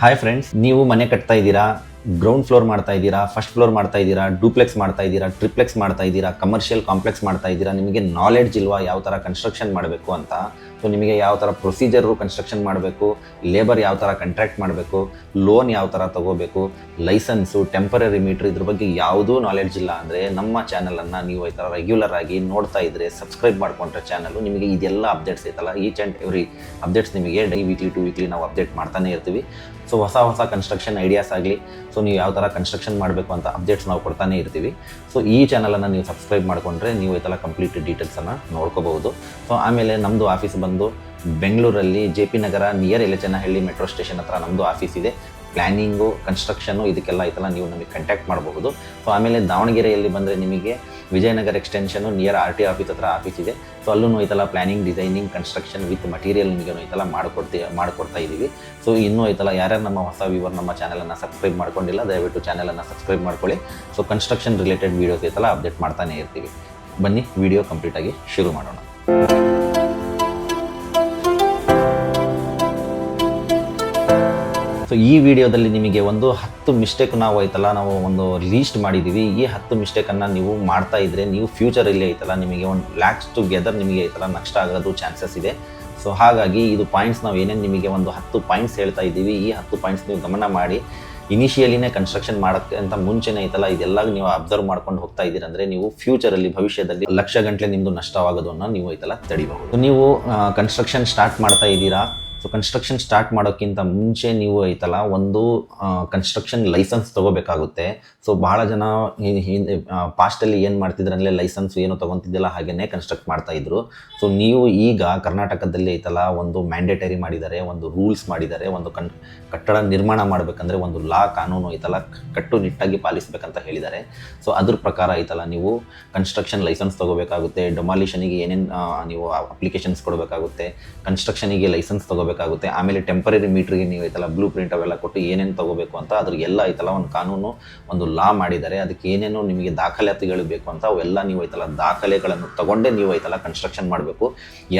Hi friends, ನೀವು ಮನೆ ಕಟ್ತಾ ಇದ್ದೀರಾ, ಗ್ರೌಂಡ್ ಫ್ಲೋರ್ ಮಾಡ್ತಾ ಇದ್ದೀರಾ, ಫಸ್ಟ್ ಫ್ಲೋರ್ ಮಾಡ್ತಾ ಇದ್ದೀರಾ, ಡೂಪ್ಲೆಕ್ಸ್ ಮಾಡ್ತಾ ಇದ್ದೀರಾ, ಟ್ರಿಪ್ಲೆಕ್ಸ್ ಮಾಡ್ತಾ ಇದ್ದೀರಾ, ಕಮರ್ಷಿಯಲ್ ಕಾಂಪ್ಲೆಕ್ಸ್ ಮಾಡ್ತಾ ಇದ್ದೀರಾ, ನಿಮಗೆ ನಾಲೆಡ್ಜ್ ಇಲ್ವಾ ಯಾವ ಥರ ಕನ್ಸ್ಟ್ರಕ್ಷನ್ ಮಾಡಬೇಕು ಅಂತ? ಸೊ ನಿಮಗೆ ಯಾವ ಥರ ಪ್ರೊಸೀಜರು ಕನ್ಸ್ಟ್ರಕ್ಷನ್ ಮಾಡಬೇಕು, ಲೇಬರ್ ಯಾವ ಥರ ಕಾಂಟ್ರಾಕ್ಟ್ ಮಾಡಬೇಕು, ಲೋನ್ ಯಾವ ಥರ ತೊಗೋಬೇಕು, ಲೈಸೆನ್ಸು, ಟೆಂಪರರಿ ಮೀಟ್ರ್, ಇದ್ರ ಬಗ್ಗೆ ಯಾವುದೂ ನಾಲೆಡ್ಜ್ ಇಲ್ಲ ಅಂದರೆ ನಮ್ಮ ಚಾನಲನ್ನು ನೀವು ಈ ಥರ ರೆಗ್ಯುಲರ್ ಆಗಿ ನೋಡ್ತಾ ಇದ್ದರೆ, ಸಬ್ಸ್ಕ್ರೈಬ್ ಮಾಡ್ಕೊಂಡ್ರೆ ಚಾನಲು ನಿಮಗೆ ಇದೆಲ್ಲ ಅಪ್ಡೇಟ್ಸ್ ಐತಲ್ಲ, ಈಚ್ ಆ್ಯಂಡ್ ಎವ್ರಿ ಅಪ್ಡೇಟ್ಸ್ ನಿಮಗೆ ವೀಕ್ಲಿ ಟು ವೀಕ್ಲಿ ನಾವು ಅಪ್ಡೇಟ್ ಮಾಡ್ತಾನೆ ಇರ್ತೀವಿ. ಸೊ ಹೊಸ ಕನ್ಸ್ಟ್ರಕ್ಷನ್ ಐಡಿಯಾಸ್ ಆಗಲಿ, ಸೊ ನೀವು ಯಾವ ಥರ ಕನ್ಸ್ಟ್ರಕ್ಷನ್ ಮಾಡಬೇಕು ಅಂತ ಅಪ್ಡೇಟ್ಸ್ ನಾವು ಕೊಡ್ತಾನೆ ಇರ್ತೀವಿ. ಸೊ ಈ ಚಾನಲನ್ನು ನೀವು ಸಬ್ಸ್ಕ್ರೈಬ್ ಮಾಡಿಕೊಂಡ್ರೆ ನೀವು ಈ ಥರ ಕಂಪ್ಲೀಟ್ ಡೀಟೇಲ್ಸನ್ನು ನೋಡ್ಕೋಬಹುದು. ಸೊ ಆಮೇಲೆ ನಮ್ಮದು ಆಫೀಸ್ ಬಂದು ಬೆಂಗಳೂರಲ್ಲಿ JP ನಗರ ನಿಯರ್ ಎಲೆಚನಹಳ್ಳಿ ಮೆಟ್ರೋ ಸ್ಟೇಷನ್ ಹತ್ರ ನಮ್ಮದು ಆಫೀಸ್ ಇದೆ. ಪ್ಲ್ಯಾನಿಂಗು, ಕನ್ಸ್ಟ್ರಕ್ಷನು ಇದಕ್ಕೆಲ್ಲ ಐತಲ್ಲ ನೀವು ನಮಗೆ ಕಾಂಟ್ಯಾಕ್ಟ್ ಮಾಡಬಹುದು. ಸೊ ಆಮೇಲೆ ದಾವಣಗೆರೆಯಲ್ಲಿ ಬಂದರೆ ನಿಮಗೆ ವಿಜಯನಗರ ಎಕ್ಸ್ಟೆನ್ಷನು ನಿಯರ್ RT ಆಫೀಸ್ ಹತ್ರ ಆಫೀಸ್ ಇದೆ. ಸೊ ಅಲ್ಲೂ ಐತಲ್ಲ planning, designing, construction with material ನಿಮಗೆ ಐತಲ್ಲ ಮಾಡಿಕೊಡ್ತಾ ಇದ್ದೀವಿ. ಸೊ ಇನ್ನೂ ಐತಲ್ಲ ಯಾರ್ಯಾರು ನಮ್ಮ ಹೊಸ ವ್ಯೂವರ್ ನಮ್ಮ ಚಾನಲನ್ನು ಸಬ್ಸ್ಕ್ರೈಬ್ ಮಾಡ್ಕೊಂಡಿಲ್ಲ, ದಯವಿಟ್ಟು ಚಾನಲನ್ನು ಸಬ್ಸ್ಕ್ರೈಬ್ ಮಾಡ್ಕೊಳ್ಳಿ. ಸೊ ಕನ್ಸ್ಟ್ರಕ್ಷನ್ ರಿಲೇಟೆಡ್ ವೀಡಿಯೋಸ್ ಐತಲ್ಲ ಅಪ್ಡೇಟ್ ಮಾಡ್ತಾನೆ ಇರ್ತೀವಿ. ಬನ್ನಿ ವಿಡಿಯೋ ಕಂಪ್ಲೀಟಾಗಿ ಶುರು ಮಾಡೋಣ. ಸೊ ಈ ವಿಡಿಯೋದಲ್ಲಿ ನಿಮಗೆ ಒಂದು 10 ಮಿಸ್ಟೇಕ್ ನಾವು ಒಂದು ಲೀಸ್ಟ್ ಮಾಡಿದ್ದೀವಿ. ಈ 10 ಮಿಸ್ಟೇಕನ್ನು ನೀವು ಮಾಡ್ತಾ ಇದ್ದರೆ ನೀವು ಫ್ಯೂಚರಲ್ಲಿ ಐತಲ್ಲ ನಿಮಗೆ ಒಂದು ಲ್ಯಾಕ್ಸ್ ಟುಗೆದರ್ ನಿಮಗೆ ಐತಲ್ಲ ನಷ್ಟ ಆಗೋದು ಚಾನ್ಸಸ್ ಇದೆ. ಸೊ ಹಾಗಾಗಿ ಇದು ಪಾಯಿಂಟ್ಸ್ ನಾವು ಏನೇನು ನಿಮಗೆ ಒಂದು 10 ಪಾಯಿಂಟ್ಸ್ ಹೇಳ್ತಾ ಇದ್ದೀವಿ, ಈ 10 ಪಾಯಿಂಟ್ಸ್ ನೀವು ಗಮನ ಮಾಡಿ ಇನಿಷಿಯಲಿನೇ ಕನ್ಸ್ಟ್ರಕ್ಷನ್ ಮಾಡೋಕ್ಕೆ ಅಂತ ಮುಂಚೆನೇ ಐತಲ್ಲ ಇದೆಲ್ಲ ನೀವು ಅಬ್ಸರ್ವ್ ಮಾಡ್ಕೊಂಡು ಹೋಗ್ತಾ ಇದ್ದೀರಂದರೆ ನೀವು ಫ್ಯೂಚರಲ್ಲಿ ಭವಿಷ್ಯದಲ್ಲಿ ಲಕ್ಷ ಗಂಟಲೆ ನಿಮ್ಮದು ನಷ್ಟವಾಗೋದನ್ನು ನೀವು ಐತಲ್ಲ ತಡಿಬಹುದು. ನೀವು ಕನ್ಸ್ಟ್ರಕ್ಷನ್ ಸ್ಟಾರ್ಟ್ ಮಾಡ್ತಾ ಇದ್ದೀರಾ. ಸೊ ಕನ್ಸ್ಟ್ರಕ್ಷನ್ ಸ್ಟಾರ್ಟ್ ಮಾಡೋಕ್ಕಿಂತ ಮುಂಚೆ ನೀವು ಐತಲ್ಲ ಒಂದು ಕನ್ಸ್ಟ್ರಕ್ಷನ್ ಲೈಸೆನ್ಸ್ ತೊಗೋಬೇಕಾಗುತ್ತೆ. ಸೊ ಭಾಳ ಜನ ಪಾಸ್ಟಲ್ಲಿ ಏನು ಮಾಡ್ತಿದ್ರಂದರೆ ಲೈಸೆನ್ಸ್ ಏನು ತೊಗೊತಿದ್ದಿಲ್ಲ, ಹಾಗೆಯೇ ಕನ್ಸ್ಟ್ರಕ್ಟ್ ಮಾಡ್ತಾಯಿದ್ರು. ಸೊ ನೀವು ಈಗ ಕರ್ನಾಟಕದಲ್ಲಿ ಐತಲ್ಲ ಒಂದು ಮ್ಯಾಂಡೇಟರಿ ಮಾಡಿದ್ದಾರೆ, ಒಂದು ರೂಲ್ಸ್ ಮಾಡಿದ್ದಾರೆ, ಒಂದು ಕಟ್ಟಡ ನಿರ್ಮಾಣ ಮಾಡಬೇಕಂದ್ರೆ ಒಂದು ಕಾನೂನು ಐತಲ್ಲ ಕಟ್ಟುನಿಟ್ಟಾಗಿ ಪಾಲಿಸಬೇಕಂತ ಹೇಳಿದ್ದಾರೆ. ಸೊ ಅದ್ರ ಪ್ರಕಾರ ಐತಲ್ಲ ನೀವು ಕನ್ಸ್ಟ್ರಕ್ಷನ್ ಲೈಸೆನ್ಸ್ ತೊಗೋಬೇಕಾಗುತ್ತೆ. ಡೆಮಾಲಿಷನಿಗೆ ಏನೇನು ನೀವು ಅಪ್ಲಿಕೇಶನ್ಸ್ ಕೊಡಬೇಕಾಗುತ್ತೆ, ಕನ್ಸ್ಟ್ರಕ್ಷನಿಗೆ ಲೈಸೆನ್ಸ್ ತೊಗೋಬೇಕಾಗುತ್ತೆ. ಆಮೇಲೆ ಟೆಂಪರರಿ ಮೀಟ್ರಿಗೆ ನೀವು ಐತಲ್ಲ ಬ್ಲೂ ಪ್ರಿಂಟ್ ಅವೆಲ್ಲ ಕೊಟ್ಟು ಏನೇನು ತೊಗೋಬೇಕು ಅಂತ ಅದ್ರಿಗೆಲ್ಲ ಐತಲ್ಲ ಒಂದು ಕಾನೂನು, ಒಂದು ಮಾಡಿದ್ದಾರೆ. ಅದಕ್ಕೆ ಏನೇನು ನಿಮಗೆ ದಾಖಲಾತಿಗಳು ಬೇಕು ಅಂತ ಅವೆಲ್ಲ ನೀವು ಐತಲ್ಲ ದಾಖಲೆಗಳನ್ನು ತಗೊಂಡೇ ನೀವು ಐತಲ್ಲ ಕನ್ಸ್ಟ್ರಕ್ಷನ್ ಮಾಡಬೇಕು.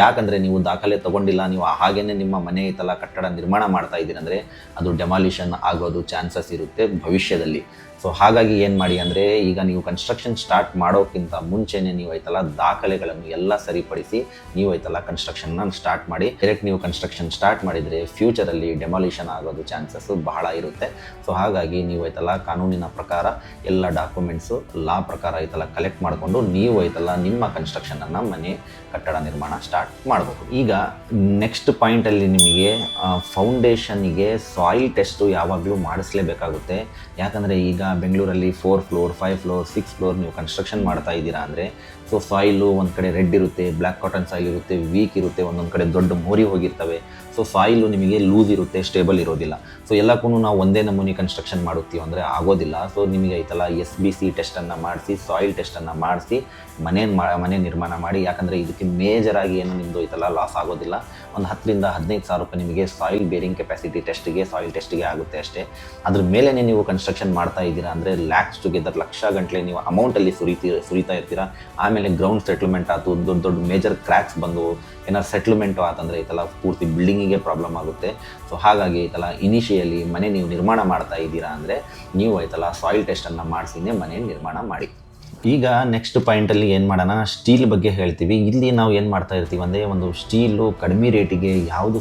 ಯಾಕಂದರೆ ನೀವು ದಾಖಲೆ ತೊಗೊಂಡಿಲ್ಲ, ನೀವು ಹಾಗೇನೆ ನಿಮ್ಮ ಮನೆ ಐತಲ್ಲ ಕಟ್ಟಡ ನಿರ್ಮಾಣ ಮಾಡ್ತಾ ಇದ್ದೀರಂದರೆ ಅದು ಡೆಮಾಲಿಷನ್ ಆಗೋದು ಚಾನ್ಸಸ್ ಇರುತ್ತೆ ಭವಿಷ್ಯದಲ್ಲಿ. ಸೊ ಹಾಗಾಗಿ ಏನು ಮಾಡಿ ಅಂದರೆ ಈಗ ನೀವು ಕನ್ಸ್ಟ್ರಕ್ಷನ್ ಸ್ಟಾರ್ಟ್ ಮಾಡೋಕ್ಕಿಂತ ಮುಂಚೆನೇ ನೀವು ಐತಲ್ಲ ದಾಖಲೆಗಳನ್ನು ಎಲ್ಲ ಸರಿಪಡಿಸಿ ನೀವು ಐತಲ್ಲ ಕನ್ಸ್ಟ್ರಕ್ಷನ್ನ ಸ್ಟಾರ್ಟ್ ಮಾಡಿ. ಡೈರೆಕ್ಟ್ ನೀವು ಕನ್ಸ್ಟ್ರಕ್ಷನ್ ಸ್ಟಾರ್ಟ್ ಮಾಡಿದರೆ ಫ್ಯೂಚರಲ್ಲಿ ಡೆಮಾಲಿಷನ್ ಆಗೋದು ಚಾನ್ಸಸ್ಸು ಬಹಳ ಇರುತ್ತೆ. ಸೊ ಹಾಗಾಗಿ ನೀವು ಐತಲ್ಲ ಕಾನೂನಿನ ಪ್ರಕಾರ ಎಲ್ಲ ಡಾಕ್ಯುಮೆಂಟ್ಸು ಪ್ರಕಾರ ಐತಲ್ಲ ಕಲೆಕ್ಟ್ ಮಾಡಿಕೊಂಡು ನೀವು ಐತಲ್ಲ ನಿಮ್ಮ ಕನ್ಸ್ಟ್ರಕ್ಷನನ್ನು ಮನೆ ಕಟ್ಟಡ ನಿರ್ಮಾಣ ಸ್ಟಾರ್ಟ್ ಮಾಡಬೇಕು. ಈಗ ನೆಕ್ಸ್ಟ್ ಪಾಯಿಂಟಲ್ಲಿ ನಿಮಗೆ ಫೌಂಡೇಶನ್ನಿಗೆ ಸಾಯಿಲ್ ಟೆಸ್ಟು ಯಾವಾಗಲೂ ಮಾಡಿಸ್ಲೇಬೇಕಾಗುತ್ತೆ. ಯಾಕಂದರೆ ಈಗ ಬೆಂಗಳೂರಲ್ಲಿ 4 ಫ್ಲೋರ್ 5 ಫ್ಲೋರ್ 6 ಫ್ಲೋರ್ ನೀವು ಕನ್ಸ್ಟ್ರಕ್ಷನ್ ಮಾಡ್ತಾ ಇದ್ದೀರಾ ಅಂದರೆ ಸೊ ಸಾಯಿಲು ಒಂದು ಕಡೆ ರೆಡ್ ಇರುತ್ತೆ, ಬ್ಲ್ಯಾಕ್ ಕಾಟನ್ ಸಾಯಿಲ್ ಇರುತ್ತೆ, ವೀಕ್ ಇರುತ್ತೆ, ಒಂದೊಂದು ಕಡೆ ದೊಡ್ಡ ಮೋರಿ ಹೋಗಿರ್ತವೆ. ಸೊ ಸಾಯಿಲು ನಿಮಗೆ ಲೂಸ್ ಇರುತ್ತೆ, ಸ್ಟೇಬಲ್ ಇರೋದಿಲ್ಲ. ಸೊ ಎಲ್ಲಕ್ಕೂ ನಾವು ಒಂದೇ ನಮೂನಿ ಕನ್ಸ್ಟ್ರಕ್ಷನ್ ಮಾಡುತ್ತೀವಿ ಅಂದರೆ ಆಗೋದಿಲ್ಲ. ಸೊ ನಿಮಗೆ ಐತಲ್ಲ SBC ಟೆಸ್ಟನ್ನು ಮಾಡಿಸಿ, ಸಾಯಿಲ್ ಟೆಸ್ಟನ್ನು ಮಾಡಿಸಿ ಮನೆ ನಿರ್ಮಾಣ ಮಾಡಿ. ಯಾಕಂದರೆ ಇದಕ್ಕೆ ಮೇಜರಾಗಿ ಏನು ನಿಮ್ಮದು ಐತಲ್ಲ ಲಾಸ್ ಆಗೋದಿಲ್ಲ. ಒಂದು 10,000 ರಿಂದ 15,000 ರೂಪಾಯಿ ನಿಮಗೆ ಸಾಯಿಲ್ ಬೇರಿಂಗ್ ಕೆಪಾಸಿಟಿ ಟೆಸ್ಟಿಗೆ, ಸಾಯಿಲ್ ಟೆಸ್ಟಿಗೆ ಆಗುತ್ತೆ ಅಷ್ಟೇ. ಅದ್ರ ಮೇಲೆ ನೀವು ಕನ್ಸ್ಟ್ರಕ್ಷನ್ ಮಾಡ್ತಾ ಇದ್ದೀರಾ ಅಂದರೆ ಲ್ಯಾಕ್ಸ್ ಟುಗೆದರ್ ಲಕ್ಷ ಗಂಟಲೆ ನೀವು ಅಮೌಂಟಲ್ಲಿ ಸುರಿತಾ ಇರ್ತೀರಾ. ಆಮೇಲೆ ಗ್ರೌಂಡ್ ಸೆಟ್ಲ್ಮೆಂಟ್ ಆಯ್ತು, ದೊಡ್ಡ ಮೇಜರ್ ಕ್ರ್ಯಾಕ್ಸ್ ಬಂದು ಏನಾದ್ರು ಸೆಟ್ಲ್ಮೆಂಟು ಆತಂದರೆ ಐತಲ್ಲ ಪೂರ್ತಿ ಬಿಲ್ಡಿಂಗಿಗೆ ಪ್ರಾಬ್ಲಮ್ ಆಗುತ್ತೆ. ಸೊ ಹಾಗಾಗಿ ಐತಲ್ಲ ಇನಿಷಿಯಲಿ ಮನೆ ನೀವು ನಿರ್ಮಾಣ ಮಾಡ್ತಾ ಇದ್ದೀರಾ ಅಂದರೆ ನೀವು ಐತಲ್ಲ ಸಾಯಿಲ್ ಟೆಸ್ಟನ್ನು ಮಾಡಿಸಿನೇ ಮನೆ ನಿರ್ಮಾಣ ಮಾಡಿ. ಈಗ ನೆಕ್ಸ್ಟ್ ಪಾಯಿಂಟಲ್ಲಿ ಏನು ಮಾಡೋಣ, ಸ್ಟೀಲ್ ಬಗ್ಗೆ ಹೇಳ್ತೀವಿ. ಇಲ್ಲಿ ನಾವು ಏನು ಮಾಡ್ತಾ ಇರ್ತೀವಿ ಅಂದರೆ ಒಂದು ಸ್ಟೀಲು ಕಡಿಮೆ ರೇಟಿಗೆ ಯಾವುದು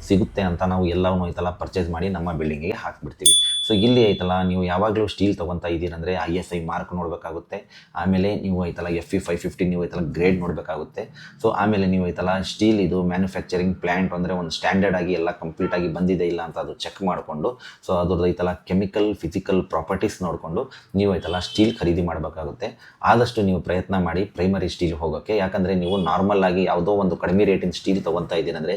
ಸಿಗುತ್ತೆ ಅಂತ ನಾವು ಎಲ್ಲವೂ ಐತಲ್ಲ ಪರ್ಚೇಸ್ ಮಾಡಿ ನಮ್ಮ ಬಿಲ್ಡಿಂಗಿಗೆ ಹಾಕಿಬಿಡ್ತೀವಿ. ಸೊ ಇಲ್ಲಿ ಐತಲ್ಲ ನೀವು ಯಾವಾಗಲೂ ಸ್ಟೀಲ್ ತೊಗೊತಾ ಇದ್ದೀರಂದರೆ ISI ಮಾರ್ಕ್ ನೋಡಬೇಕಾಗುತ್ತೆ. ಆಮೇಲೆ ನೀವು ಐತಲ್ಲ FE 550 ನೀವು ಐತಲ್ಲ ಗ್ರೇಡ್ ನೋಡಬೇಕಾಗುತ್ತೆ. ಸೊ ಆಮೇಲೆ ನೀವು ಐತಲ್ಲ ಸ್ಟೀಲ್ ಇದು ಮ್ಯಾನುಫ್ಯಾಕ್ಚರಿಂಗ್ ಪ್ಲ್ಯಾಂಟ್ ಅಂದರೆ ಒಂದು ಸ್ಟ್ಯಾಂಡರ್ಡ್ ಆಗಿ ಎಲ್ಲ ಕಂಪ್ಲೀಟಾಗಿ ಬಂದಿದೆ ಇಲ್ಲ ಅಂತ ಅದು ಚೆಕ್ ಮಾಡಿಕೊಂಡು, ಸೊ ಅದ್ರದ್ದು ಐತಲ್ಲ ಕೆಮಿಕಲ್ ಫಿಸಿಕಲ್ ಪ್ರಾಪರ್ಟೀಸ್ ನೋಡಿಕೊಂಡು ನೀವು ಐತಲ್ಲ ಸ್ಟೀಲ್ ಖರೀದಿ ಮಾಡಬೇಕಾಗುತ್ತೆ. ಆದಷ್ಟು ನೀವು ಪ್ರಯತ್ನ ಮಾಡಿ ಪ್ರೈಮರಿ ಸ್ಟೀಲ್ ಹೋಗೋಕ್ಕೆ. ಯಾಕಂದರೆ ನೀವು ನಾರ್ಮಲ್ ಆಗಿ ಯಾವುದೋ ಒಂದು ಕಡಿಮೆ ರೇಟಿನ ಸ್ಟೀಲ್ ತೊಗೊತಾ ಇದ್ದೀರಂದರೆ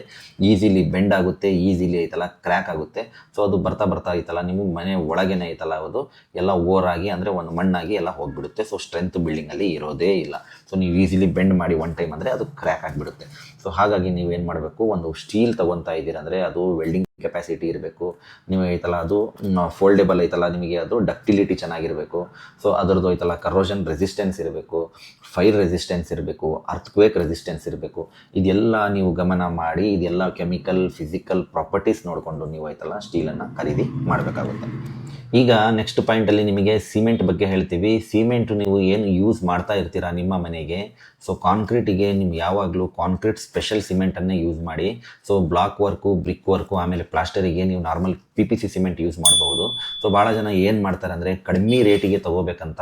ಈಸಿಲಿ ಬೆಂಡ್ ಆಗುತ್ತೆ, ಈಸಿಲಿ ಐತಲ್ಲ ಕ್ರ್ಯಾಕ್ ಆಗುತ್ತೆ. ಸೊ ಅದು ಬರ್ತಾ ಐತಲ್ಲ ನಿಮ್ಮ ಮನೆ ಒಳಗೇನೆ ಐತಲ್ಲ ಅದು ಎಲ್ಲ ಓರಾಗಿ ಅಂದರೆ ಒಂದು ಮಣ್ಣಾಗಿ ಎಲ್ಲ ಹೋಗಿಬಿಡುತ್ತೆ. ಸೊ ಸ್ಟ್ರೆಂತ್ ಬಿಲ್ಡಿಂಗಲ್ಲಿ ಇರೋದೇ ಇಲ್ಲ. ಸೊ ನೀವು ಈಸಿಲಿ ಬೆಂಡ್ ಮಾಡಿ ಒನ್ ಟೈಮ್ ಅಂದರೆ ಅದು ಕ್ರ್ಯಾಕ್ ಆಗಿಬಿಡುತ್ತೆ. ಸೊ ಹಾಗಾಗಿ ನೀವೇನು ಮಾಡಬೇಕು, ಒಂದು ಸ್ಟೀಲ್ ತೊಗೊತಾ ಇದ್ದೀರಂದರೆ ಅದು ವೆಲ್ಡಿಂಗ್ ಕೆಪಾಸಿಟಿ ಇರಬೇಕು. ನೀವು ಐತಲ್ಲ ಅದು ಫೋಲ್ಡೇಬಲ್ ಐತಲ್ಲ, ನಿಮಗೆ ಅದು ಡಕ್ಟಿಲಿಟಿ ಚೆನ್ನಾಗಿರಬೇಕು. ಸೊ ಅದರದ್ದು ಐತಲ್ಲ ಕರೋಷನ್ ರೆಸಿಸ್ಟೆನ್ಸ್ ಇರಬೇಕು, ಫೈರ್ ರೆಸಿಸ್ಟೆನ್ಸ್ ಇರಬೇಕು, ಅರ್ಥಕ್ವೇಕ್ ರೆಸಿಸ್ಟೆನ್ಸ್ ಇರಬೇಕು. ಇದೆಲ್ಲ ನೀವು ಗಮನ ಮಾಡಿ, ಇದೆಲ್ಲ ಕೆಮಿಕಲ್ ಫಿಸಿಕಲ್ ಪ್ರಾಪರ್ಟೀಸ್ ನೋಡಿಕೊಂಡು ನೀವು ಐತಲ್ಲ ಸ್ಟೀಲನ್ನು ಖರೀದಿ ಮಾಡಬೇಕಾಗುತ್ತೆ. ಈಗ ನೆಕ್ಸ್ಟ್ ಪಾಯಿಂಟಲ್ಲಿ ನಿಮಗೆ ಸಿಮೆಂಟ್ ಬಗ್ಗೆ ಹೇಳ್ತೀವಿ. ಸಿಮೆಂಟು ನೀವು ಏನು ಯೂಸ್ ಮಾಡ್ತಾ ಇರ್ತೀರಾ ನಿಮ್ಮ ಮನೆಗೆ, ಸೊ ಕಾಂಕ್ರೀಟಿಗೆ ನೀವು ಯಾವಾಗಲೂ ಕಾಂಕ್ರೀಟ್ ಸ್ಪೆಷಲ್ ಸಿಮೆಂಟನ್ನೇ ಯೂಸ್ ಮಾಡಿ. So block work, brick work, ಆಮೇಲೆ ಪ್ಲಾಸ್ಟರಿಗೆ ನೀವು ನಾರ್ಮಲ್ PPC ಸಿಮೆಂಟ್ ಯೂಸ್ ಮಾಡ್ಬೋದು. ಸೊ ಭಾಳ ಜನ ಏನು ಮಾಡ್ತಾರೆ ಅಂದರೆ ಕಡಿಮೆ ರೇಟಿಗೆ ತೊಗೋಬೇಕಂತ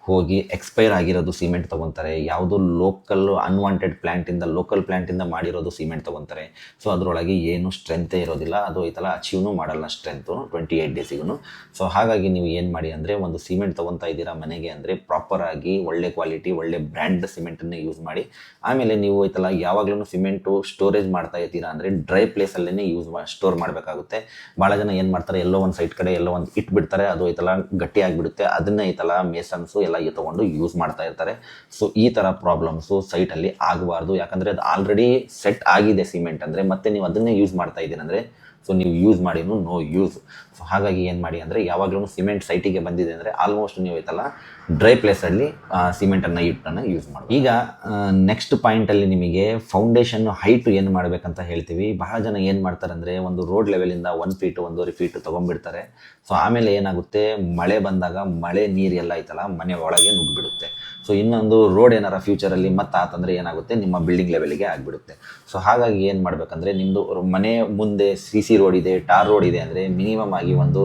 ಹೋಗಿ ಎಕ್ಸ್ಪೈರ್ ಆಗಿರೋದು ಸಿಮೆಂಟ್ ತೊಗೊತಾರೆ. ಯಾವುದೋ ಲೋಕಲ್ ಅನ್ವಾಂಟೆಡ್ ಪ್ಲ್ಯಾಂಟಿಂದ, ಲೋಕಲ್ ಪ್ಲ್ಯಾಂಟಿಂದ ಮಾಡಿರೋದು ಸಿಮೆಂಟ್ ತೊಗೊತಾರೆ. ಸೊ ಅದರೊಳಗೆ ಏನು ಸ್ಟ್ರೆಂತೇ ಇರೋದಿಲ್ಲ, ಅದು ಐತಲ್ಲ ಅಚೀವ್ನೂ ಮಾಡಲ್ಲ ಸ್ಟ್ರೆಂತು 28 ಡೇಸಿಗೂ. ಸೊ ಹಾಗಾಗಿ ನೀವು ಏನು ಮಾಡಿ ಅಂದರೆ, ಒಂದು ಸಿಮೆಂಟ್ ತೊಗೊತಾ ಇದ್ದೀರಾ ಮನೆಗೆ ಅಂದರೆ ಪ್ರಾಪರಾಗಿ ಒಳ್ಳೆ ಕ್ವಾಲಿಟಿ, ಒಳ್ಳೆ ಬ್ರ್ಯಾಂಡ್ ಸಿಮೆಂಟನ್ನೇ ಯೂಸ್ ಮಾಡಿ. ಆಮೇಲೆ ನೀವು ಐತಲ್ಲ ಯಾವಾಗಲೂ ಸಿಮೆಂಟು ಸ್ಟೋರೇಜ್ ಮಾಡ್ತಾ ಇರ್ತೀರಾ ಅಂದರೆ ಡ್ರೈ ಪ್ಲೇಸಲ್ಲೇ ಸ್ಟೋರ್ ಮಾಡಬೇಕಾಗುತ್ತೆ. ಭಾಳ ಜನ ಏನು ಮಾಡ್ತಾರೆ, ಎಲ್ಲೋ ಒಂದು ಸೈಡ್ ಕಡೆ ಎಲ್ಲೋ ಒಂದು ಇಟ್ಬಿಡ್ತಾರೆ, ಅದು ಐತಲ್ಲ ಗಟ್ಟಿ ಆಗಿಬಿಡುತ್ತೆ. ಅದನ್ನೇ ಐತಲ್ಲ ಮೇಸನ್ಸು ಎಲ್ಲ ತೊಗೊಂಡು ಯೂಸ್ ಮಾಡ್ತಾ ಇರ್ತಾರೆ. ಸೊ ಈ ಥರ ಪ್ರಾಬ್ಲಮ್ಸು ಸೈಟಲ್ಲಿ ಆಗಬಾರ್ದು. ಯಾಕಂದರೆ ಅದು ಆಲ್ರೆಡಿ ಸೆಟ್ ಆಗಿದೆ ಸಿಮೆಂಟ್ ಅಂದರೆ, ಮತ್ತೆ ನೀವು ಅದನ್ನೇ ಯೂಸ್ ಮಾಡ್ತಾ ಇದ್ದೀರಿ ಅಂದರೆ, ಸೊ ನೀವು ಯೂಸ್ ಮಾಡಿನೂ ನೋ ಯೂಸ್. ಸೊ ಹಾಗಾಗಿ ಏನು ಮಾಡಿ ಅಂದರೆ, ಯಾವಾಗಲೂ ಸಿಮೆಂಟ್ ಸೈಟಿಗೆ ಬಂದಿದೆ ಅಂದರೆ ಆಲ್ಮೋಸ್ಟ್ ನೀವು ಐತಲ್ಲ ಡ್ರೈ ಪ್ಲೇಸಲ್ಲಿ ಸಿಮೆಂಟನ್ನು ಇಟ್ಟನ್ನು ಯೂಸ್ ಮಾಡಿ. ಈಗ ನೆಕ್ಸ್ಟ್ ಪಾಯಿಂಟಲ್ಲಿ ನಿಮಗೆ ಫೌಂಡೇಶನ್ ಹೈಟು ಏನು ಮಾಡಬೇಕಂತ ಹೇಳ್ತೀವಿ. ಬಹಳ ಜನ ಏನು ಮಾಡ್ತಾರೆ ಅಂದರೆ, ಒಂದು ರೋಡ್ ಲೆವೆಲಿಂದ 1 ಫೀಟು 1.5 ಫೀಟು ತೊಗೊಂಡ್ಬಿಡ್ತಾರೆ. ಸೊ ಆಮೇಲೆ ಏನಾಗುತ್ತೆ, ಮಳೆ ಬಂದಾಗ ಮಳೆ ನೀರೆಲ್ಲ ಐತಲ್ಲ ಮನೆ ಒಳಗೆ ನುಗ್ಗಿಬಿಡುತ್ತೆ. ಸೊ ಇನ್ನೊಂದು ರೋಡ್ ಏನಾರ ಫ್ಯೂಚರಲ್ಲಿ ಮತ್ತೆ ಆತಂದರೆ ಏನಾಗುತ್ತೆ, ನಿಮ್ಮ ಬಿಲ್ಡಿಂಗ್ ಲೆವೆಲಿಗೆ ಆಗಿಬಿಡುತ್ತೆ. ಸೊ ಹಾಗಾಗಿ ಏನು ಮಾಡಬೇಕಂದ್ರೆ, ನಿಮ್ಮದು ಮನೆ ಮುಂದೆ CC ರೋಡ್ ಇದೆ, ಟಾರ್ ರೋಡ್ ಇದೆ ಅಂದರೆ ಮಿನಿಮಮ್ ಆಗಿ ಒಂದು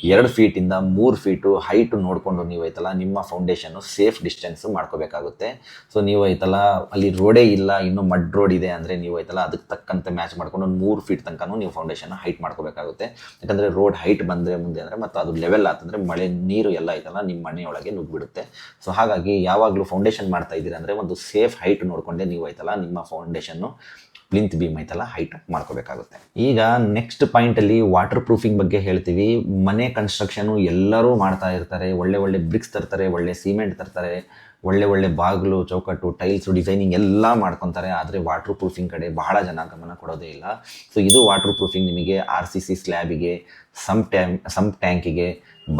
2 ಫೀಟಿಂದ 3 ಫೀಟು ಹೈಟು ನೋಡಿಕೊಂಡು ನೀವು ಐತಲ್ಲ ನಿಮ್ಮ ಫೌಂಡೇಶನ್ನು ಸೇಫ್ ಡಿಸ್ಟೆನ್ಸು ಮಾಡ್ಕೋಬೇಕಾಗುತ್ತೆ. ಸೊ ನೀವು ಐತಲ್ಲ ಅಲ್ಲಿ ರೋಡೇ ಇಲ್ಲ, ಇನ್ನೂ ಮಡ್ ರೋಡ್ ಇದೆ ಅಂದರೆ ನೀವು ಐತಲ್ಲ ಅದಕ್ಕೆ ತಕ್ಕಂತೆ ಮ್ಯಾಚ್ ಮಾಡ್ಕೊಂಡು ಒಂದು 3 ಫೀಟ್ ತನಕನೂ ನೀವು ಫೌಂಡೇಶನ್ನ ಹೈಟ್ ಮಾಡ್ಕೋಬೇಕಾಗುತ್ತೆ. ಯಾಕಂದರೆ ರೋಡ್ ಹೈಟ್ ಬಂದರೆ ಮುಂದೆ ಅಂದರೆ ಮತ್ತು ಅದು ಲೆವೆಲ್ ಆತಂದರೆ ಮಳೆ ನೀರು ಎಲ್ಲ ಐತಲ್ಲ ನಿಮ್ಮ ಮನೆಯೊಳಗೆ ನುಗ್ಗಿಬಿಡುತ್ತೆ. ಸೊ ಹಾಗಾಗಿ ಯಾವಾಗಲೂ ಫೌಂಡೇಶನ್ ಮಾಡ್ತಾ ಇದ್ದೀರಾ ಅಂದರೆ ಒಂದು ಸೇಫ್ ಹೈಟ್ ನೋಡಿಕೊಂಡೇ ನೀವು ಐತಲ್ಲ ನಿಮ್ಮ ಫೌಂಡೇಶನ್ನು ಪ್ಲಿಂತ್ ಬೀಮ್ ಐತಲ್ಲ ಹೈಟ್ ಮಾಡ್ಕೋಬೇಕಾಗುತ್ತೆ. ಈಗ ನೆಕ್ಸ್ಟ್ ಪಾಯಿಂಟಲ್ಲಿ ವಾಟರ್ ಪ್ರೂಫಿಂಗ್ ಬಗ್ಗೆ ಹೇಳ್ತೀವಿ. ಮನೆ ಕನ್ಸ್ಟ್ರಕ್ಷನು ಎಲ್ಲರೂ ಮಾಡ್ತಾ ಇರ್ತಾರೆ, ಒಳ್ಳೆ ಬ್ರಿಕ್ಸ್ ತರ್ತಾರೆ, ಒಳ್ಳೆ ಸಿಮೆಂಟ್ ತರ್ತಾರೆ, ಒಳ್ಳೆ ಬಾಗಿಲು, ಚೌಕಟ್ಟು, ಟೈಲ್ಸು, ಡಿಸೈನಿಂಗ್ ಎಲ್ಲ ಮಾಡ್ಕೊತಾರೆ. ಆದರೆ ವಾಟರ್ ಪ್ರೂಫಿಂಗ್ ಕಡೆ ಬಹಳ ಜನ ಗಮನ ಕೊಡೋದೇ ಇಲ್ಲ. ಸೊ ಇದು ವಾಟರ್ ಪ್ರೂಫಿಂಗ್ ನಿಮಗೆ RCC ಸ್ಲ್ಯಾಬಿಗೆ, ಸಮ್ ಟ್ಯಾಂಕಿಗೆ,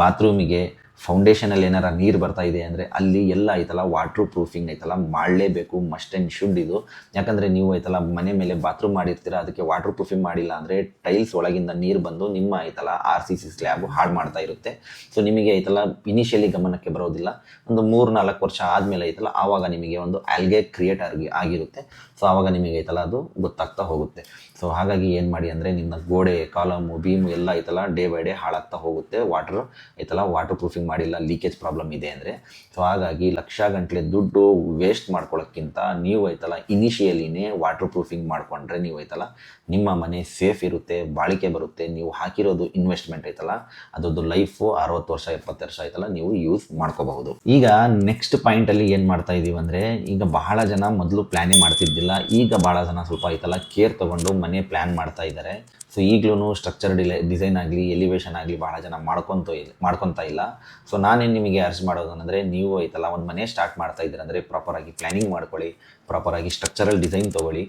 ಬಾತ್ರೂಮಿಗೆ, ಫೌಂಡೇಶನಲ್ಲಿ ಏನಾರ ನೀರು ಬರ್ತಾ ಇದೆ ಅಂದರೆ ಅಲ್ಲಿ ಎಲ್ಲ ಐತಲ್ಲ ವಾಟ್ರ್ ಪ್ರೂಫಿಂಗ್ ಐತಲ್ಲ ಮಾಡಲೇಬೇಕು, ಮಸ್ಟ್ ಆ್ಯಂಡ್ ಶುಡ್ ಇದು. ಯಾಕಂದರೆ ನೀವು ಐತಲ್ಲ ಮನೆ ಮೇಲೆ ಬಾತ್ರೂಮ್ ಮಾಡಿರ್ತೀರ, ಅದಕ್ಕೆ ವಾಟ್ರ್ ಪ್ರೂಫಿಂಗ್ ಮಾಡಿಲ್ಲ ಅಂದರೆ ಟೈಲ್ಸ್ ಒಳಗಿಂದ ನೀರು ಬಂದು ನಿಮ್ಮ ಐತಲ್ಲ RCC ಸ್ಲ್ಯಾಬು ಹಾಳು ಮಾಡ್ತಾ ಇರುತ್ತೆ. ಸೊ ನಿಮಗೆ ಐತಲ್ಲ ಇನಿಷಿಯಲಿ ಗಮನಕ್ಕೆ ಬರೋದಿಲ್ಲ, ಒಂದು 3-4 ವರ್ಷ ಆದಮೇಲೆ ಐತಲ್ಲ ಆವಾಗ ನಿಮಗೆ ಒಂದು ಆಲ್ಗೆ ಕ್ರಿಯೇಟ್ ಆಗಿರುತ್ತೆ. ಸೊ ಆವಾಗ ನಿಮಗೆ ಐತಲ್ಲ ಅದು ಗೊತ್ತಾಗ್ತಾ ಹೋಗುತ್ತೆ. ಸೊ ಹಾಗಾಗಿ ಏನು ಮಾಡಿ ಅಂದರೆ, ನಿಮ್ಮ ಗೋಡೆ, ಕಾಲಮು, ಬೀಮು ಎಲ್ಲ ಐತಲ್ಲ ಡೇ ಬೈ ಡೇ ಹಾಳಾಗ್ತಾ ಹೋಗುತ್ತೆ. ವಾಟರ್ ಪ್ರೂಫಿಂಗ್ ಮಾಡಿಲ್ಲ, ಲೀಕೇಜ್ ಪ್ರಾಬ್ಲಮ್ ಇದೆ ಅಂದರೆ. ಸೊ ಹಾಗಾಗಿ ಲಕ್ಷ ಗಂಟಲೆ ದುಡ್ಡು ವೇಸ್ಟ್ ಮಾಡ್ಕೊಳ್ಳೋಕ್ಕಿಂತ ನೀವು ಐತಲ್ಲ ಇನಿಷಿಯಲಿನೇ ವಾಟರ್ ಪ್ರೂಫಿಂಗ್ ಮಾಡಿಕೊಂಡ್ರೆ ನೀವು ಐತಲ್ಲ ನಿಮ್ಮ ಮನೆ ಸೇಫ್ ಇರುತ್ತೆ, ಬಾಳಿಕೆ ಬರುತ್ತೆ. ನೀವು ಹಾಕಿರೋದು ಇನ್ವೆಸ್ಟ್ಮೆಂಟ್ ಐತಲ್ಲ ಅದೊಂದು ಲೈಫು 60 ವರ್ಷ 70 ವರ್ಷ ಐತಲ್ಲ ನೀವು ಯೂಸ್ ಮಾಡ್ಕೋಬಹುದು. ಈಗ ನೆಕ್ಸ್ಟ್ ಪಾಯಿಂಟಲ್ಲಿ ಏನು ಮಾಡ್ತಾ ಇದ್ದೀವಿ ಅಂದರೆ, ಈಗ ಬಹಳ ಜನ ಮೊದಲು ಪ್ಲ್ಯಾನೇ ಮಾಡ್ತಿದ್ದಿಲ್ಲ, ಈಗ ಭಾಳ ಜನ ಸ್ವಲ್ಪ ಐತಲ್ಲ ಕೇರ್ ತೊಗೊಂಡು ಮನೆ ಪ್ಲ್ಯಾನ್ ಮಾಡ್ತಾ ಇದ್ದಾರೆ. ಸೊ ಈಗಲೂ ಸ್ಟ್ರಕ್ಚರ್ ಡಿಸೈನ್ ಆಗಲಿ, ಎಲಿವೇಷನ್ ಆಗಲಿ ಭಾಳ ಜನ ಮಾಡ್ಕೊತಾ ಇಲ್ಲ. ಸೊ ನಾನೇನು ನಿಮಗೆ ಅರ್ಜ್ ಮಾಡೋದು ಅಂದರೆ, ನೀವು ಐತಲ್ಲ ಒಂದು ಮನೆ ಸ್ಟಾರ್ಟ್ ಮಾಡ್ತಾ ಇದ್ದೀರ ಅಂದರೆ ಪ್ರಾಪರಾಗಿ ಪ್ಲ್ಯಾನಿಂಗ್ ಮಾಡ್ಕೊಳ್ಳಿ, ಪ್ರಾಪರಾಗಿ ಸ್ಟ್ರಕ್ಚರಲ್ ಡಿಸೈನ್ ತೊಗೊಳ್ಳಿ,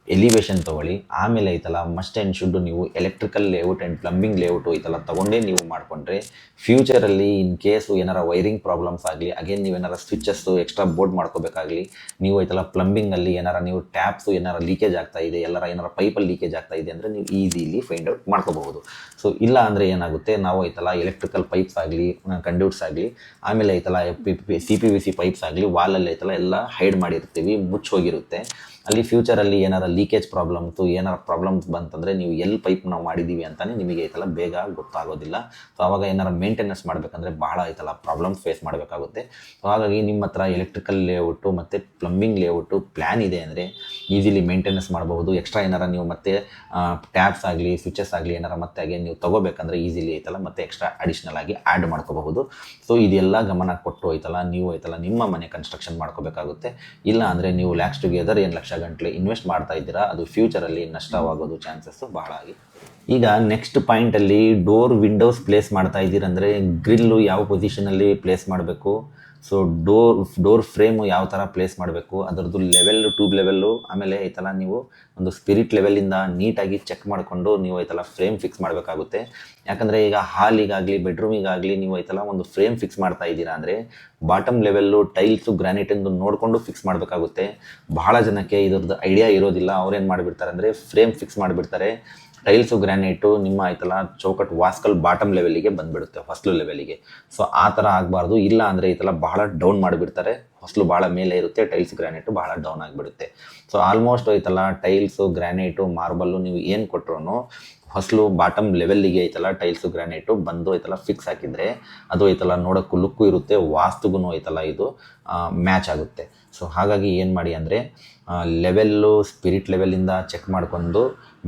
ಎಲಿವೇಷನ್ ತೊಗೊಳ್ಳಿ. ಆಮೇಲೆ ಐತಲ್ಲ ಮಸ್ಟ್ ಆ್ಯಂಡ್ ಶುಡ್ ನೀವು electrical layout and plumbing layout ಐತಲ್ಲ ತೊಗೊಂಡೇ ನೀವು ಮಾಡಿಕೊಂಡ್ರೆ ಫ್ಯೂಚರಲ್ಲಿ ಇನ್ ಕೇಸು ಏನಾರ ವೈರಿಂಗ್ ಪ್ರಾಬ್ಲಮ್ಸ್ ಆಗಲಿ, ಅಗೇನ್ ನೀವೇನಾರ ಸ್ವಿಚಸ್ಸು ಎಕ್ಸ್ಟ್ರಾ ಬೋರ್ಡ್ ಮಾಡ್ಕೋಬೇಕಾಗಲಿ, ನೀವು ಐತಲ್ಲ ಪ್ಲಂಬಿಂಗಲ್ಲಿ ಏನಾರ ನೀವು ಟ್ಯಾಪ್ಸು ಏನಾರ ಲೀಕೇಜ್ ಆಗ್ತಾ ಇದೆ, ಏನಾರ ಪೈಪಲ್ಲಿ ಲೀಕೇಜ್ ಆಗ್ತಾ ಇದೆ ಅಂದರೆ ನೀವು ಈಸಿಲಿ ಫೈಂಡ್ ಔಟ್ ಮಾಡ್ಕೋಬಹುದು. ಸೊ ಇಲ್ಲ ಅಂದರೆ ಏನಾಗುತ್ತೆ, ನಾವು ಐತಲ್ಲ ಎಲೆಕ್ಟ್ರಿಕಲ್ ಪೈಪ್ಸ್ ಆಗಲಿ, ಕಂಡ್ಯೂಟ್ಸ್ ಆಗಲಿ, ಆಮೇಲೆ ಐತಲ್ಲ CPVC ಪೈಪ್ಸ್ ಆಗಲಿ ವಾಲಲ್ಲಿ ಐತಲ್ಲ ಎಲ್ಲ ಹೈಡ್ ಮಾಡಿರ್ತೀವಿ, ಮುಚ್ಚೋಗಿರುತ್ತೆ. ಅಲ್ಲಿ ಫ್ಯೂಚರಲ್ಲಿ ಏನಾರ ಲೀಕೇಜ್ ಪ್ರಾಬ್ಲಮ್ಸ್ ಬಂತಂದರೆ ನೀವು ಎಲ್ಲಿ ಪೈಪ್ ನಾವು ಮಾಡಿದ್ದೀವಿ ಅಂತಲೇ ನಿಮಗೆ ಐತಲ್ಲ ಬೇಗ ಗೊತ್ತಾಗೋದಿಲ್ಲ. ಸೊ ಆವಾಗ ಏನಾರ ಮೇಂಟೆನೆನ್ಸ್ ಮಾಡಬೇಕಂದ್ರೆ ಭಾಳ ಐತಲ್ಲ ಪ್ರಾಬ್ಲಮ್ಸ್ ಫೇಸ್ ಮಾಡಬೇಕಾಗುತ್ತೆ. ಸೊ ಹಾಗಾಗಿ ನಿಮ್ಮ ಹತ್ರ ಎಲೆಕ್ಟ್ರಿಕಲ್ ಲೇಔಟು ಮತ್ತು ಪ್ಲಂಬಿಂಗ್ ಲೇಔಟು ಪ್ಲ್ಯಾನ್ ಇದೆ ಅಂದರೆ ಈಸಿಲಿ ಮೇಂಟೆನೆನ್ಸ್ ಮಾಡಬಹುದು. ಎಕ್ಸ್ಟ್ರಾ ಏನಾರ ನೀವು ಮತ್ತೆ ಟ್ಯಾಪ್ಸ್ ಆಗಲಿ, ಸ್ವಿಚಸ್ ಆಗಲಿ ಏನಾರ ಮತ್ತೆ ಹಾಗೆ ನೀವು ತೊಗೋಬೇಕಂದ್ರೆ ಈಸಿಲಿ ಐತಲ್ಲ ಮತ್ತೆ ಎಕ್ಸ್ಟ್ರಾ ಅಡಿಷ್ನಲ್ ಆಗಿ ಆ್ಯಡ್ ಮಾಡ್ಕೋಬಹುದು. ಸೊ ಇದೆಲ್ಲ ಗಮನ ಕೊಟ್ಟು ಐತಲ್ಲ ನೀವು ಐತಲ್ಲ ನಿಮ್ಮ ಮನೆ ಕನ್ಸ್ಟ್ರಕ್ಷನ್ ಮಾಡ್ಕೋಬೇಕಾಗುತ್ತೆ. ಇಲ್ಲ ಅಂದರೆ ನೀವು ಲ್ಯಾಕ್ಸ್ ಟುಗೆದರ್ ಏನು ಲಕ್ಷ ಗಂಟಲೆ ಇನ್ವೆಸ್ಟ್ ಮಾಡ್ತಾ ಇದ್ದೀರಾ, ಅದು ಫ್ಯೂಚರಲ್ಲಿ ನಷ್ಟವಾಗೋದು ಚಾನ್ಸಸ್ಸು ಬಹಳ ಆಗಿ. ಈಗ ನೆಕ್ಸ್ಟ್ ಪಾಯಿಂಟಲ್ಲಿ ಡೋರ್ ವಿಂಡೋಸ್ ಪ್ಲೇಸ್ ಮಾಡ್ತಾ ಇದ್ದೀರಂದರೆ ಗ್ರಿಲ್ಲು ಯಾವ ಪೊಸಿಷನಲ್ಲಿ ಪ್ಲೇಸ್ ಮಾಡಬೇಕು, ಸೊ ಡೋರ್ ಫ್ರೇಮು ಯಾವ ಥರ ಪ್ಲೇಸ್ ಮಾಡಬೇಕು, ಅದರದ್ದು ಲೆವೆಲ್ಲು, ಟ್ಯೂಬ್ ಲೆವೆಲ್ಲು, ಆಮೇಲೆ ಐತಲ್ಲ ನೀವು ಒಂದು ಸ್ಪಿರಿಟ್ ಲೆವೆಲಿಂದ ನೀಟಾಗಿ ಚೆಕ್ ಮಾಡಿಕೊಂಡು ನೀವು ಐತಲ್ಲ ಫ್ರೇಮ್ ಫಿಕ್ಸ್ ಮಾಡಬೇಕಾಗುತ್ತೆ. ಯಾಕಂದರೆ ಈಗ ಹಾಲಿಗಾಗಲಿ ಬೆಡ್ರೂಮಿಗಾಗಲಿ ನೀವು ಐತಲ್ಲ ಒಂದು ಫ್ರೇಮ್ ಫಿಕ್ಸ್ ಮಾಡ್ತಾ ಇದ್ದೀರಾ ಅಂದರೆ ಬಾಟಮ್ ಲೆವೆಲ್ಲು ಟೈಲ್ಸು ಗ್ರಾನೈಟಿಂದು ನೋಡಿಕೊಂಡು ಫಿಕ್ಸ್ ಮಾಡಬೇಕಾಗುತ್ತೆ. ಬಹಳ ಜನಕ್ಕೆ ಇದ್ರದ್ದು ಐಡಿಯಾ ಇರೋದಿಲ್ಲ. ಅವ್ರೇನು ಮಾಡಿಬಿಡ್ತಾರೆ ಅಂದರೆ ಫ್ರೇಮ್ ಫಿಕ್ಸ್ ಮಾಡಿಬಿಡ್ತಾರೆ, ಟೈಲ್ಸು ಗ್ರಾನೈಟು ನಿಮ್ಮ ಆಯ್ತಲ್ಲ ಚೌಕಟ್ಟು ವಾಸ್ಕಲ್ ಬಾಟಮ್ ಲೆವೆಲಿಗೆ ಬಂದುಬಿಡುತ್ತೆ, ಹೊಸಲು ಲೆವೆಲಿಗೆ. ಸೊ ಆ ಥರ ಆಗಬಾರ್ದು. ಇಲ್ಲ ಅಂದರೆ ಐತಲ್ಲ ಬಹಳ ಡೌನ್ ಮಾಡಿಬಿಡ್ತಾರೆ, ಹೊಸಲು ಭಾಳ ಮೇಲೆ ಇರುತ್ತೆ, ಟೈಲ್ಸ್ ಗ್ರಾನೈಟು ಭಾಳ ಡೌನ್ ಆಗಿಬಿಡುತ್ತೆ. ಸೊ ಆಲ್ಮೋಸ್ಟ್ ಐತಲ್ಲ ಟೈಲ್ಸು ಗ್ರಾನೈಟು ಮಾರ್ಬಲ್ಲು ನೀವು ಏನು ಕೊಟ್ಟರು ಹೊಸಲು ಬಾಟಮ್ ಲೆವೆಲ್ಲಿಗೆ ಐತಲ್ಲ ಟೈಲ್ಸು ಗ್ರಾನೈಟು ಬಂದು ಐತಲ್ಲ ಫಿಕ್ಸ್ ಹಾಕಿದರೆ ಅದು ಐತಲ್ಲ ನೋಡೋಕ್ಕೂ ಲುಕ್ಕು ಇರುತ್ತೆ, ವಾಸ್ತುಗೂ ಐತಲ್ಲ ಇದು ಮ್ಯಾಚ್ ಆಗುತ್ತೆ. ಸೊ ಹಾಗಾಗಿ ಏನು ಮಾಡಿ ಅಂದರೆ ಲೆವೆಲ್ಲು ಸ್ಪಿರಿಟ್ ಲೆವೆಲಿಂದ ಚೆಕ್ ಮಾಡ್ಕೊಂಡು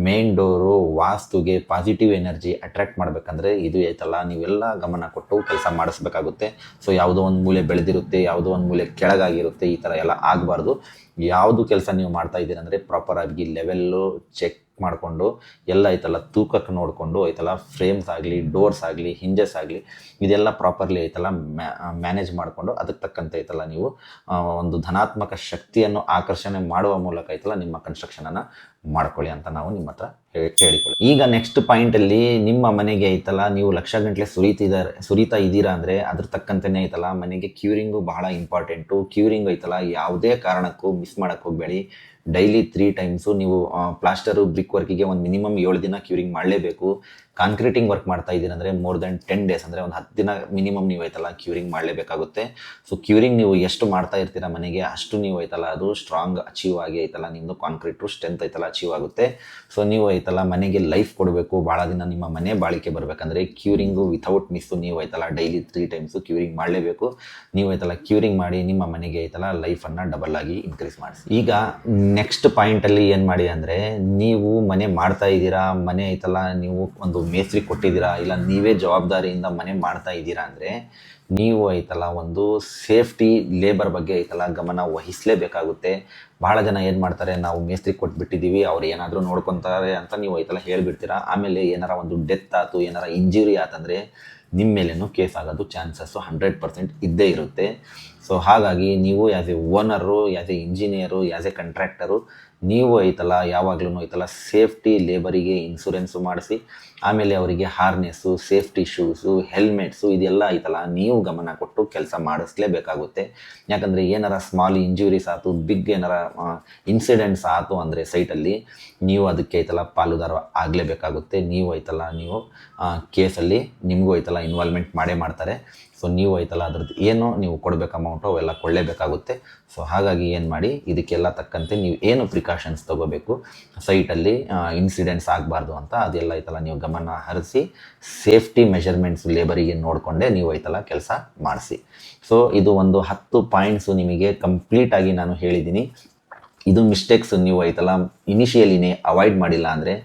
ಮೇನ್ ಡೋರು ವಾಸ್ತುಗೆ ಪಾಸಿಟಿವ್ ಎನರ್ಜಿ ಅಟ್ರ್ಯಾಕ್ಟ್ ಮಾಡಬೇಕಂದ್ರೆ ಇದು ಐತಲ್ಲ ನೀವೆಲ್ಲ ಗಮನ ಕೊಟ್ಟು ಕೆಲಸ ಮಾಡಿಸ್ಬೇಕಾಗುತ್ತೆ. ಸೊ ಯಾವುದೋ ಒಂದು ಮೂಲೆ ಬೆಳೆದಿರುತ್ತೆ, ಯಾವುದೋ ಒಂದು ಮೂಲೆ ಕೆಳಗಾಗಿರುತ್ತೆ, ಈ ಥರ ಎಲ್ಲ ಆಗಬಾರ್ದು. ಯಾವುದು ಕೆಲಸ ನೀವು ಮಾಡ್ತಾ ಇದ್ದೀರಂದರೆ ಪ್ರಾಪರಾಗಿ ಲೆವೆಲ್ಲು ಚೆಕ್ ಮಾಡಿಕೊಂಡು ಎಲ್ಲ ಐತಲ್ಲ ತೂಕಕ್ಕೆ ನೋಡಿಕೊಂಡು ಐತಲ್ಲ ಫ್ರೇಮ್ಸ್ ಆಗಲಿ ಡೋರ್ಸ್ ಆಗಲಿ ಹಿಂಜಸ್ ಆಗಲಿ ಇದೆಲ್ಲ ಪ್ರಾಪರ್ಲಿ ಐತಲ್ಲ ಮ್ಯಾನೇಜ್ ಮಾಡಿಕೊಂಡು ಅದಕ್ಕೆ ತಕ್ಕಂತೆ ಐತಲ್ಲ ನೀವು ಒಂದು ಧನಾತ್ಮಕ ಶಕ್ತಿಯನ್ನು ಆಕರ್ಷಣೆ ಮಾಡುವ ಮೂಲಕ ಐತಲ್ಲ ನಿಮ್ಮ ಕನ್ಸ್ಟ್ರಕ್ಷನನ್ನು ಮಾಡ್ಕೊಳ್ಳಿ ಅಂತ ನಾವು ನಿಮ್ಮ ಹತ್ರ ಹೇಳಿಕೊಳ್ಳಿ. ಈಗ ನೆಕ್ಸ್ಟ್ ಪಾಯಿಂಟಲ್ಲಿ ನಿಮ್ಮ ಮನೆಗೆ ಐತಲ್ಲ ನೀವು ಲಕ್ಷ ಗಂಟಲೆ ಸುರಿತಾ ಇದ್ದೀರಾ ಅಂದರೆ ಅದ್ರ ತಕ್ಕಂತೆಯೇ ಐತಲ್ಲ ಮನೆಗೆ ಕ್ಯೂರಿಂಗು ಬಹಳ ಇಂಪಾರ್ಟೆಂಟು. ಕ್ಯೂರಿಂಗ್ ಐತಲ್ಲ ಯಾವುದೇ ಕಾರಣಕ್ಕೂ ಮಿಸ್ ಮಾಡೋಕ್ಕೆ ಹೋಗಬೇಡಿ. ಡೈಲಿ 3 ಟೈಮ್ಸು ನೀವು ಪ್ಲಾಸ್ಟರು ಬ್ರಿಕ್ ವರ್ಕಿಗೆ ಒಂದು ಮಿನಿಮಮ್ 7 ದಿನ ಕ್ಯೂರಿಂಗ್ ಮಾಡಲೇಬೇಕು. ಕಾಂಕ್ರೀಟಿಂಗ್ ವರ್ಕ್ ಮಾಡ್ತಾ ಇದ್ದೀರಂದರೆ ಮೋರ್ ದೆನ್ 10 ಡೇಸ್ ಅಂದರೆ ಒಂದು 10 ದಿನ ಮಿನಿಮಮ್ ನೀವು ಐತಲ್ಲ ಕ್ಯೂರಿಂಗ್ ಮಾಡಲೇಬೇಕಾಗುತ್ತೆ. ಸೊ ಕ್ಯೂರಿಂಗ್ ನೀವು ಎಷ್ಟು ಮಾಡ್ತಾ ಇರ್ತೀರ ಮನೆಗೆ ಅಷ್ಟು ನೀವು ಐತಲ್ಲ ಅದು ಸ್ಟ್ರಾಂಗ್ ಅಚೀವ್ ಆಗಿ ಐತಲ್ಲ ನಿಮ್ಮದು ಕಾಂಕ್ರೀಟು ಸ್ಟ್ರೆಂತ್ ಐತಲ್ಲ ಅಚೀವ್ ಆಗುತ್ತೆ. ಸೊ ನೀವು ಐತಲ್ಲ ಮನೆಗೆ ಲೈಫ್ ಕೊಡಬೇಕು, ಭಾಳ ದಿನ ನಿಮ್ಮ ಮನೆ ಬಾಳಿಕೆ ಬರಬೇಕಂದ್ರೆ ಕ್ಯೂರಿಂಗು ವಿಥೌಟ್ ಮಿಸ್ಸು ನೀವು ಐತಲ್ಲ ಡೈಲಿ 3 ಟೈಮ್ಸು ಕ್ಯೂರಿಂಗ್ ಮಾಡಲೇಬೇಕು. ನೀವು ಐತಲ್ಲ ಕ್ಯೂರಿಂಗ್ ಮಾಡಿ ನಿಮ್ಮ ಮನೆಗೆ ಐತಲ್ಲ ಲೈಫನ್ನು ಡಬಲ್ ಆಗಿ ಇನ್ಕ್ರೀಸ್ ಮಾಡಿಸಿ. ಈಗ ನೆಕ್ಸ್ಟ್ ಪಾಯಿಂಟಲ್ಲಿ ಏನು ಮಾಡಿ ಅಂದರೆ ನೀವು ಮನೆ ಮಾಡ್ತಾ ಇದ್ದೀರಾ, ಮನೆ ಐತಲ್ಲ ನೀವು ಒಂದು ಮೇಸ್ತ್ರಿ ಕೊಟ್ಟಿದ್ದೀರಾ, ಇಲ್ಲ ನೀವೇ ಜವಾಬ್ದಾರಿಯಿಂದ ಮನೆ ಮಾಡ್ತಾ ಇದ್ದೀರಾ ಅಂದರೆ ನೀವು ಐತಲ್ಲ ಒಂದು ಸೇಫ್ಟಿ ಲೇಬರ್ ಬಗ್ಗೆ ಐತಲ್ಲ ಗಮನ ವಹಿಸಲೇಬೇಕಾಗುತ್ತೆ. ಭಾಳ ಜನ ಏನು ಮಾಡ್ತಾರೆ, ನಾವು ಮೇಸ್ತ್ರಿ ಕೊಟ್ಬಿಟ್ಟಿದ್ದೀವಿ ಅವ್ರು ಏನಾದರೂ ನೋಡ್ಕೊತಾರೆ ಅಂತ ನೀವು ಐತಲ್ಲ ಹೇಳಿಬಿಡ್ತೀರಾ. ಆಮೇಲೆ ಏನಾರ ಒಂದು ಡೆತ್ ಆಯ್ತು, ಏನಾರ ಇಂಜುರಿ ಆತಂದರೆ ನಿಮ್ಮ ಮೇಲೇನೂ ಕೇಸ್ ಆಗೋದು ಚಾನ್ಸಸ್ಸು 100% ಇದ್ದೇ ಇರುತ್ತೆ. ಸೊ ಹಾಗಾಗಿ ನೀವು as A owner, as A engineer, as A contractor ನೀವು ಐತಲ್ಲ ಯಾವಾಗಲೂ ಐತಲ್ಲ ಸೇಫ್ಟಿ ಲೇಬರಿಗೆ ಇನ್ಶೂರೆನ್ಸು ಮಾಡಿಸಿ, ಆಮೇಲೆ ಅವರಿಗೆ ಹಾರ್ನೆಸ್ಸು, ಸೇಫ್ಟಿ ಶೂಸು, ಹೆಲ್ಮೆಟ್ಸು ಇದೆಲ್ಲ ಐತಲ್ಲ ನೀವು ಗಮನ ಕೊಟ್ಟು ಕೆಲಸ ಮಾಡಿಸ್ಲೇಬೇಕಾಗುತ್ತೆ. ಯಾಕಂದರೆ ಏನಾರ ಸ್ಮಾಲ್ ಇಂಜುರೀಸ್ ಆಯ್ತು, ಬಿಗ್ ಏನಾರ ಇನ್ಸಿಡೆಂಟ್ಸ್ ಆಯ್ತು ಅಂದರೆ ಸೈಟಲ್ಲಿ ನೀವು ಅದಕ್ಕೆ ಐತಲ್ಲ ಪಾಲುದಾರ ಆಗಲೇಬೇಕಾಗುತ್ತೆ. ನೀವು ಐತಲ್ಲ ನೀವು ಕೇಸಲ್ಲಿ ನಿಮಗೂ ಐತಲ್ಲ ಇನ್ವಾಲ್ವ್ಮೆಂಟ್ ಮಾಡ್ತಾರೆ. ಸೊ ನೀವು ಐತಲ್ಲ ಅದ್ರದ್ದು ಏನು ನೀವು ಕೊಡಬೇಕು ಅಮೌಂಟು ಅವೆಲ್ಲ ಕೊಳ್ಳೇಬೇಕಾಗುತ್ತೆ. ಸೊ ಹಾಗಾಗಿ ಏನು ಮಾಡಿ ಇದಕ್ಕೆಲ್ಲ ತಕ್ಕಂತೆ ನೀವು ಏನು ಪ್ರಿಕಾಷನ್ಸ್ ತೊಗೋಬೇಕು ಸೈಟಲ್ಲಿ ಇನ್ಸಿಡೆಂಟ್ಸ್ ಆಗಬಾರ್ದು ಅಂತ ಅದೆಲ್ಲ ಐತಲ್ಲ ನೀವು ಗಮನ ಹರಿಸಿ ಸೇಫ್ಟಿ ಮೆಷರ್ಮೆಂಟ್ಸ್ ಲೇಬರಿಗೆ ನೋಡಿಕೊಂಡೇ ನೀವು ಐತಲ್ಲ ಕೆಲಸ ಮಾಡಿಸಿ. ಸೊ ಇದು ಒಂದು 10 ಪಾಯಿಂಟ್ಸು ನಿಮಗೆ ಕಂಪ್ಲೀಟಾಗಿ ನಾನು ಹೇಳಿದ್ದೀನಿ. ಇದು ಮಿಸ್ಟೇಕ್ಸ್ ನೀವು ಐತಲ್ಲ ಇನಿಷಿಯಲಿನೇ ಅವಾಯ್ಡ್ ಮಾಡಿಲ್ಲ ಅಂದರೆ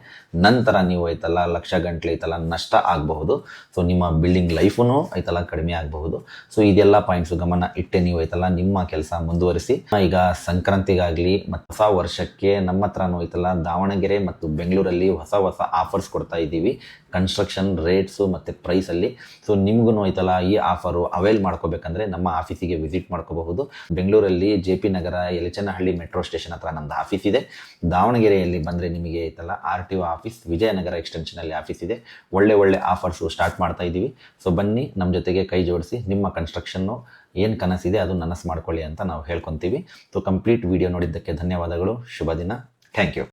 ನಂತರ ನೀವು ಐತಲ್ಲ ಲಕ್ಷ ಗಂಟಲೆ ಐತಲ್ಲ ನಷ್ಟ ಆಗಬಹುದು. ಸೊ ನಿಮ್ಮ ಬಿಲ್ಡಿಂಗ್ ಲೈಫೂ ಐತಲ್ಲ ಕಡಿಮೆ ಆಗಬಹುದು. ಸೊ ಇದೆಲ್ಲ ಪಾಯಿಂಟ್ಸು ಗಮನ ಇಟ್ಟೆ ನೀವು ಐತಲ್ಲ ನಿಮ್ಮ ಕೆಲಸ ಮುಂದುವರಿಸಿ. ಈಗ ಸಂಕ್ರಾಂತಿಗಾಗಲಿ ಮತ್ತು ಹೊಸ ವರ್ಷಕ್ಕೆ ನಮ್ಮ ಹತ್ರನೂ ಐತಲ್ಲ ದಾವಣಗೆರೆ ಮತ್ತು ಬೆಂಗಳೂರಲ್ಲಿ ಹೊಸ ಆಫರ್ಸ್ ಕೊಡ್ತಾ ಇದ್ದೀವಿ ಕನ್ಸ್ಟ್ರಕ್ಷನ್ ರೇಟ್ಸು ಮತ್ತು ಪ್ರೈಸಲ್ಲಿ. ಸೊ ನಿಮಗೂ ಐತಲ್ಲ ಈ ಆಫರು ಅವೈಲ್ ಮಾಡ್ಕೋಬೇಕಂದ್ರೆ ನಮ್ಮ ಆಫೀಸಿಗೆ ವಿಸಿಟ್ ಮಾಡ್ಕೋಬಹುದು. ಬೆಂಗಳೂರಲ್ಲಿ JP ನಗರ ಯಲಚನಹಳ್ಳಿ ಮೆಟ್ರೋ ಸ್ಟೇಷನ್ ಹತ್ರ ನಮ್ಮದು ಆಫೀಸ್ ಇದೆ. ದಾವಣಗೆರೆಯಲ್ಲಿ ಬಂದರೆ ನಿಮಗೆ ಐತಲ್ಲ RTO ಆಫೀಸ್ ವಿಜಯನಗರ ಎಕ್ಸ್ಟೆನ್ಷನಲ್ಲಿ ಆಫೀಸ್ ಇದೆ. ಒಳ್ಳೆ ಆಫರ್ಸು ಸ್ಟಾರ್ಟ್ ಮಾಡ್ತಾ ಇದ್ದೀವಿ. ಸೊ ಬನ್ನಿ ನಮ್ಮ ಜೊತೆಗೆ ಕೈ ಜೋಡಿಸಿ ನಿಮ್ಮ ಕನ್ಸ್ಟ್ರಕ್ಷನ್ನು ಏನು ಕನಸಿದೆ ಅದು ನನಸು ಮಾಡ್ಕೊಳ್ಳಿ ಅಂತ ನಾವು ಹೇಳ್ಕೊತೀವಿ. ಸೊ ಕಂಪ್ಲೀಟ್ ವಿಡಿಯೋ ನೋಡಿದ್ದಕ್ಕೆ ಧನ್ಯವಾದಗಳು. ಶುಭ ದಿನ. Thank you.